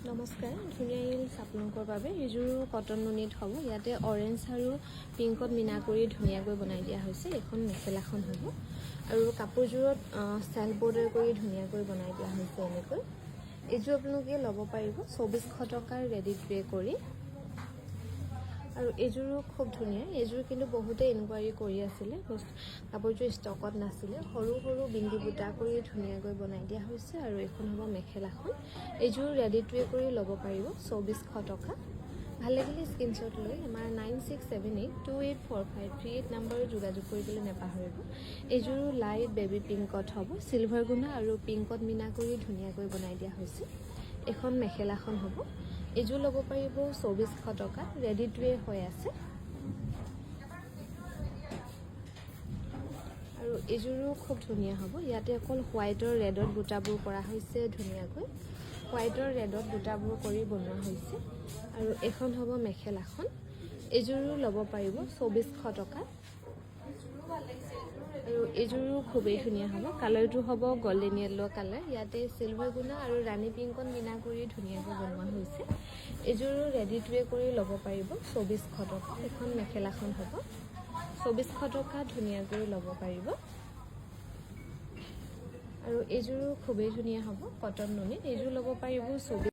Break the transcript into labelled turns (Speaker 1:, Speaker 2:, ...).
Speaker 1: নমস্কাৰ, ধুনীয়া হিলছ আপোনালোকৰ বাবে এইযোৰ কটন নুনিত হ'ব। ইয়াতে অৰেঞ্জ আৰু পিংকত মিনা কৰি ধুনীয়াকৈ বনাই দিয়া হৈছে। এখন মেখেলাখন হ'ব আৰু কাপোৰযোৰত চেল্ফ বৰ্ডাৰ কৰি ধুনীয়াকৈ বনাই দিয়া হৈছে। এনেকৈ এইযোৰ আপোনালোকে ল'ব পাৰিব 2400 টকাৰ ৰেডি টু ৱে কৰি। আৰু এইযোৰো খুব ধুনীয়া। এইযোৰ কিন্তু বহুতে ইনকুৱাৰী কৰি আছিলে, কাপোৰযোৰ ষ্টকত নাছিলে। সৰু সৰু বিন্দি বুটা কৰি ধুনীয়াকৈ বনাই দিয়া হৈছে। আৰু এইখন হ'ব মেখেলাখন। এইযোৰ ৰেডি টু ৱে কৰি ল'ব পাৰিব 2400 টকা। ভাল লাগিলে স্ক্ৰীনশ্বট লৈ আমাৰ 9678284538 নম্বৰত যোগাযোগ কৰিবলৈ নাপাহৰিব। এইযোৰো লাইট বেবী পিংকত হ'ব। চিলভাৰ গুণা আৰু পিংকত মিনা কৰি ধুনীয়াকৈ বনাই দিয়া হৈছে। এখন মেখেলাখন হ'ব। এইযোৰ ল'ব পাৰিব 2400 টকা। ৰেডি টু ৱে হৈ আছে। আৰু এইযোৰো খুব ধুনীয়া হ'ব। ইয়াতে অকল হোৱাইটৰ ৰেডত বুটাবোৰ কৰা হৈছে ধুনীয়াকৈ। হোৱাইটৰ ৰেডত বুটাবোৰ কৰি বনোৱা হৈছে। আৰু এইখন হ'ব মেখেলাখন। এইযোৰো ল'ব পাৰিব 2400 টকা। আৰু এইযোৰো খুবেই ধুনীয়া হ'ব। কালাৰটো হ'ব গল্ডেন য়েল্ল' কালাৰ। ইয়াতে চিলভাৰ গুণা আৰু ৰাণী পিংকত মিনা কৰি ধুনীয়াকৈ বনোৱা হৈছে। এইযোৰো ৰেডি টু ৱে কৰি ল'ব পাৰিব 2400 টকা। এখন মেখেলাখন হ'ব 2400 টকা। ধুনীয়াকৈ ল'ব পাৰিব। আৰু এইযোৰো খুবেই ধুনীয়া হ'ব কটন নুনিত। এইযোৰ ল'ব পাৰিব 2400